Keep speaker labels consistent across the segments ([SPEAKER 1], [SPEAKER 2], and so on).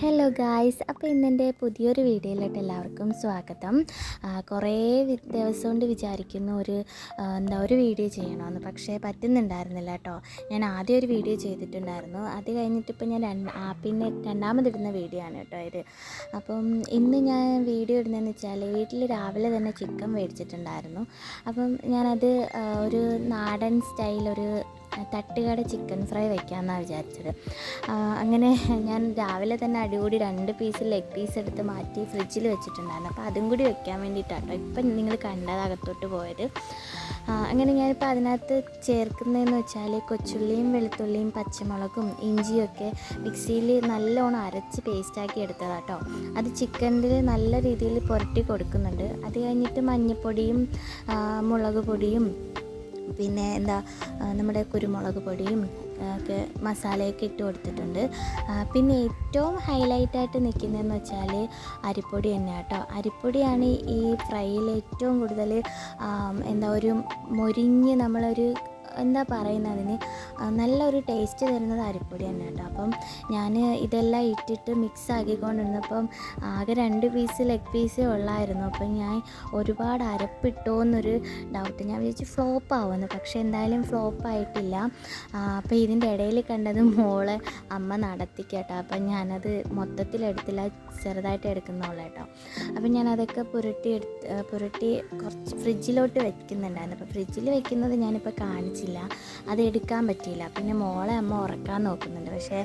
[SPEAKER 1] Hello guys, അപ്പോൾ ഇന്നെൻ്റെ പുതിയൊരു വീഡിയോയിലോട്ട് എല്ലാവർക്കും സ്വാഗതം. കുറേ ദിവസം കൊണ്ട് വിചാരിക്കുന്നു ഒരു വീഡിയോ ചെയ്യണമെന്ന്, പക്ഷേ പറ്റുന്നുണ്ടായിരുന്നില്ല കേട്ടോ. ഞാൻ ആദ്യം ഒരു വീഡിയോ ചെയ്തിട്ടുണ്ടായിരുന്നു, അത് കഴിഞ്ഞിട്ടിപ്പോൾ ഞാൻ പിന്നെ രണ്ടാമതിടുന്ന വീഡിയോ ആണ് കേട്ടോ ഇത്. അപ്പം ഇന്ന് ഞാൻ വീഡിയോ ഇടുന്നതെന്ന് വെച്ചാൽ വീട്ടിൽ രാവിലെ തന്നെ ചിക്കൻ മേടിച്ചിട്ടുണ്ടായിരുന്നു. അപ്പം ഞാനത് ഒരു നാടൻ സ്റ്റൈൽ തട്ടുകട ചിക്കൻ ഫ്രൈ വയ്ക്കാമെന്നാണ് വിചാരിച്ചത്. അങ്ങനെ ഞാൻ രാവിലെ തന്നെ അടികൂടി 2 പീസ് ലെഗ് പീസ് എടുത്ത് മാറ്റി ഫ്രിഡ്ജിൽ വെച്ചിട്ടുണ്ടായിരുന്നു. അപ്പോൾ അതും കൂടി വെക്കാൻ വേണ്ടിയിട്ടാട്ടോ ഇപ്പം നിങ്ങൾ കണ്ടത് അകത്തോട്ട് പോയത്. അങ്ങനെ ഞാനിപ്പോൾ അതിനകത്ത് ചേർക്കുന്നതെന്ന് വെച്ചാൽ കൊച്ചുള്ളിയും വെളുത്തുള്ളിയും പച്ചമുളകും ഇഞ്ചിയും ഒക്കെ മിക്സിയിൽ നല്ലോണം അരച്ച് പേസ്റ്റാക്കി എടുത്തതാട്ടോ. അത് ചിക്കനിൽ നല്ല രീതിയിൽ പുരട്ടി കൊടുക്കുന്നുണ്ട്. അത് കഴിഞ്ഞിട്ട് മഞ്ഞൾപ്പൊടിയും മുളക് പൊടിയും പിന്നെ നമ്മുടെ കുരുമുളക് പൊടിയും ഒക്കെ മസാലയൊക്കെ ഇട്ട് കൊടുത്തിട്ടുണ്ട്. പിന്നെ ഏറ്റവും ഹൈലൈറ്റായിട്ട് നിൽക്കുന്നതെന്ന് വെച്ചാൽ അരിപ്പൊടി തന്നെ കേട്ടോ. അരിപ്പൊടിയാണ് ഈ ഫ്രൈയിൽ ഏറ്റവും കൂടുതൽ ഒരു മൊരിഞ്ഞ് നമ്മളൊരു പറയുന്നതിന് നല്ലൊരു ടേസ്റ്റ് തരുന്നത് അരിപ്പൊടി തന്നെ കേട്ടോ. അപ്പം ഞാൻ ഇതെല്ലാം ഇട്ടിട്ട് മിക്സ് ആക്കിക്കൊണ്ടിരുന്നപ്പം ആകെ 2 പീസ് ലെഗ് പീസേ ഉള്ളായിരുന്നു. അപ്പം ഞാൻ ഒരുപാട് അരപ്പിട്ടോ എന്നൊരു ഡൗട്ട്. ഞാൻ വിചാരിച്ചു ഫ്ലോപ്പ് ആവുമെന്ന്, പക്ഷേ എന്തായാലും ഫ്ലോപ്പ് ആയിട്ടില്ല. അപ്പോൾ ഇതിൻ്റെ ഇടയിൽ കണ്ടത് മോളെ അമ്മ നടത്തിക്കേട്ടോ. അപ്പം ഞാനത് മൊത്തത്തിലെടുത്തില്ല, ചെറുതായിട്ട് എടുക്കുന്നുള്ളൂ കേട്ടോ. അപ്പം ഞാനതൊക്കെ പുരട്ടി കുറച്ച് ഫ്രിഡ്ജിലോട്ട് വയ്ക്കുന്നുണ്ടായിരുന്നു. അപ്പോൾ ഫ്രിഡ്ജിൽ വെക്കുന്നത് ഞാനിപ്പോൾ കാണിച്ചില്ല, അത് എടുക്കാൻ പറ്റിയില്ല. പിന്നെ മോളെ അമ്മ ഉറക്കാൻ നോക്കുന്നുണ്ട്, പക്ഷേ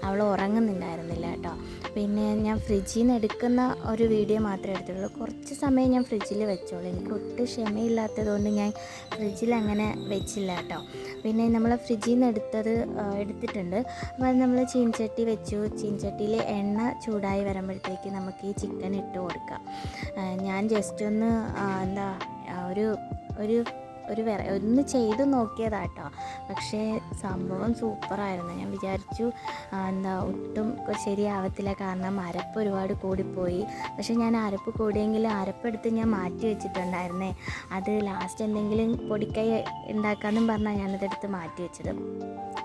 [SPEAKER 1] അവൾ ഉറങ്ങുന്നുണ്ടായിരുന്നില്ല കേട്ടോ. പിന്നെ ഞാൻ ഫ്രിഡ്ജിൽ നിന്ന് എടുക്കുന്ന ഒരു വീഡിയോ മാത്രമേ എടുത്തുള്ളൂ. കുറച്ച് സമയം ഞാൻ ഫ്രിഡ്ജിൽ വെച്ചോളൂ, എനിക്ക് ഒട്ടും ക്ഷമയില്ലാത്തതുകൊണ്ട് ഞാൻ ഫ്രിഡ്ജിൽ അങ്ങനെ വെച്ചില്ല കേട്ടോ. പിന്നെ നമ്മൾ ഫ്രിഡ്ജിൽ നിന്ന് എടുത്തിട്ടുണ്ട്. അപ്പോൾ അത് നമ്മൾ ചീനച്ചട്ടി വെച്ചു. ചീനച്ചട്ടിയിൽ എണ്ണ ചൂടായി വരുമ്പോഴത്തേക്ക് നമുക്ക് ഈ ചിക്കൻ ഇട്ട് കൊടുക്കാം. ഞാൻ ജസ്റ്റ് ഒന്ന് ചെയ്ത് നോക്കിയതാട്ടോ. പക്ഷേ സംഭവം സൂപ്പറായിരുന്നു. ഞാൻ വിചാരിച്ചു ഒട്ടും ശരിയാവത്തില്ല, കാരണം അരപ്പ് ഒരുപാട് കൂടിപ്പോയി. പക്ഷേ ഞാൻ അരപ്പ് കൂടിയെങ്കിലും അരപ്പെടുത്ത് ഞാൻ മാറ്റി വെച്ചിട്ടുണ്ടായിരുന്നേ. അത് ലാസ്റ്റ് എന്തെങ്കിലും പൊടിക്കൈ ഉണ്ടാക്കാമെന്നും പറഞ്ഞാൽ ഞാനതെടുത്ത് മാറ്റി വെച്ചത്.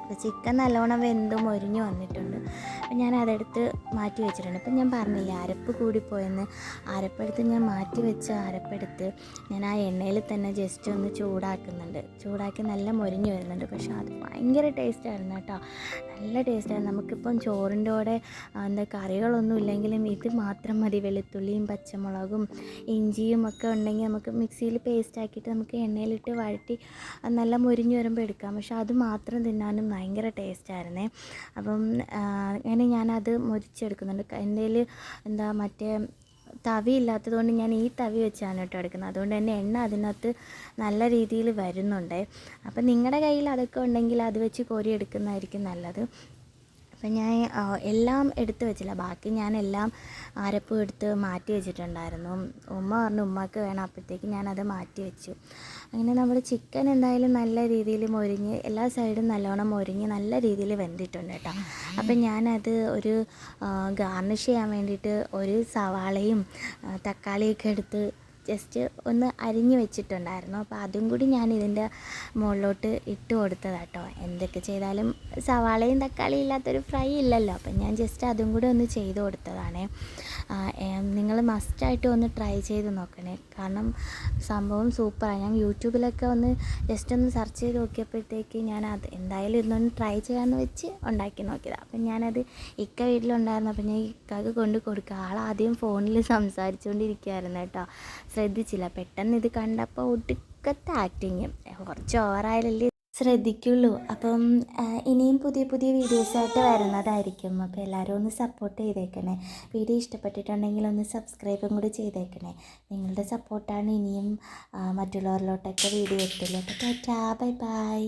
[SPEAKER 1] അപ്പോൾ ചിക്കൻ നല്ലോണം വെന്തും മൊരിഞ്ഞു വന്നിട്ടുണ്ട്. അപ്പം ഞാൻ അതെടുത്ത് മാറ്റി വെച്ചിട്ടുണ്ട്. അപ്പം ഞാൻ പറഞ്ഞില്ലേ അരപ്പ് കൂടിപ്പോയെന്ന്, അരപ്പെടുത്ത് ഞാൻ മാറ്റി വെച്ച അരപ്പെടുത്ത് ഞാൻ ആ എണ്ണയിൽ തന്നെ ജസ്റ്റ് ഒന്ന് ചൂടാക്കി നല്ല മൊരിഞ്ഞു വരുന്നുണ്ട്. പക്ഷേ അത് ഭയങ്കര ടേസ്റ്റായിരുന്നു കേട്ടോ, നല്ല ടേസ്റ്റായിരുന്നു. നമുക്കിപ്പം ചോറിൻ്റെ കൂടെ കറികളൊന്നും ഇല്ലെങ്കിലും ഇത് മാത്രം മതി. വെളുത്തുള്ളിയും പച്ചമുളകും ഇഞ്ചിയും ഒക്കെ ഉണ്ടെങ്കിൽ നമുക്ക് മിക്സിയിൽ പേസ്റ്റ് ആക്കിയിട്ട് നമുക്ക് എണ്ണയിലിട്ട് വഴറ്റി നല്ല മൊരിഞ്ഞു വരുമ്പോൾ എടുക്കാം. പക്ഷെ അത് മാത്രം തിന്നാനും ഭയങ്കര ടേസ്റ്റായിരുന്നേ. അപ്പം അങ്ങനെ ഞാനത് മൊരിച്ചെടുക്കുന്നുണ്ട്. എൻ്റെ കയ്യിൽ മറ്റേ തവി ഇല്ലാത്തത് കൊണ്ട് ഞാൻ ഈ തവി വെച്ചാണ് കേട്ടോ എടുക്കുന്നത്. അതുകൊണ്ട് തന്നെ എണ്ണ അതിനകത്ത് നല്ല രീതിയിൽ വരുന്നുണ്ട്. അപ്പം നിങ്ങളുടെ കയ്യിൽ അതൊക്കെ ഉണ്ടെങ്കിൽ അത് വെച്ച് കോരി എടുക്കുന്നതായിരിക്കും നല്ലത്. അപ്പം ഞാൻ എല്ലാം എടുത്ത് വെച്ചില്ല, ബാക്കി ഞാൻ എല്ലാം അരപ്പും എടുത്ത് മാറ്റി വെച്ചിട്ടുണ്ടായിരുന്നു. ഉമ്മ പറഞ്ഞു ഉമ്മക്ക് വേണം, അപ്പോഴത്തേക്ക് ഞാനത് മാറ്റി വെച്ചു. അങ്ങനെ നമ്മുടെ ചിക്കൻ എന്തായാലും നല്ല രീതിയിൽ മൊരിഞ്ഞ് എല്ലാ സൈഡും നല്ലോണം മൊരിഞ്ഞ് നല്ല രീതിയിൽ വെന്തിട്ടുണ്ട് കേട്ടോ. അപ്പം ഞാനത് ഗാർണിഷ് ചെയ്യാൻ വേണ്ടിയിട്ട് ഒരു സവാളയും തക്കാളിയൊക്കെ എടുത്ത് ജസ്റ്റ് ഒന്ന് അരിഞ്ഞ് വെച്ചിട്ടുണ്ടായിരുന്നു. അപ്പോൾ അതും കൂടി ഞാൻ ഇതിൻ്റെ മുകളിലോട്ട് ഇട്ട് കൊടുത്തതാട്ടോ. എന്തൊക്കെ ചെയ്താലും സവാളയും തക്കാളിയും ഇല്ലാത്തൊരു ഫ്രൈ ഇല്ലല്ലോ. അപ്പം ഞാൻ ജസ്റ്റ് അതും കൂടി ഒന്ന് ചെയ്ത് കൊടുത്തതാണ്. നിങ്ങൾ മസ്റ്റായിട്ട് ഒന്ന് ട്രൈ ചെയ്ത് നോക്കണേ, കാരണം സംഭവം സൂപ്പറാണ്. ഞാൻ യൂട്യൂബിലൊക്കെ ജസ്റ്റ് ഒന്ന് സെർച്ച് ചെയ്ത് നോക്കിയപ്പോഴത്തേക്ക് ഞാൻ അത് എന്തായാലും ഇന്നൊന്ന് ട്രൈ ചെയ്യാമെന്ന് വെച്ച് ഉണ്ടാക്കി നോക്കിയതാണ്. അപ്പം ഞാനത് ഇക്ക വീട്ടിലുണ്ടായിരുന്നു. അപ്പം ഞാൻ ഇക്കക്ക് കൊണ്ട് കൊടുക്കുക. ആളാദ്യം ഫോണിൽ സംസാരിച്ചുകൊണ്ടിരിക്കുകയായിരുന്നു കേട്ടോ, ശ്രദ്ധിച്ചില്ല. പെട്ടെന്ന് ഇത് കണ്ടപ്പോൾ ഒടുക്കത്തെ ആക്ടിങ്, കുറച്ച് ഓവറായാലല്ലേ ശ്രദ്ധിക്കുള്ളൂ. അപ്പം ഇനിയും പുതിയ പുതിയ വീഡിയോസായിട്ട് വരുന്നതായിരിക്കും. അപ്പോൾ എല്ലാവരും ഒന്ന് സപ്പോർട്ട് ചെയ്തേക്കണേ. വീഡിയോ ഇഷ്ടപ്പെട്ടിട്ടുണ്ടെങ്കിൽ ഒന്ന് സബ്സ്ക്രൈബും കൂടി ചെയ്തേക്കണേ. നിങ്ങളുടെ സപ്പോർട്ടാണ് ഇനിയും മറ്റുള്ളവരിലോട്ടൊക്കെ വീഡിയോ എത്തുള്ളൂ. അപ്പോൾ ടാറ്റാ, ബൈ ബൈ.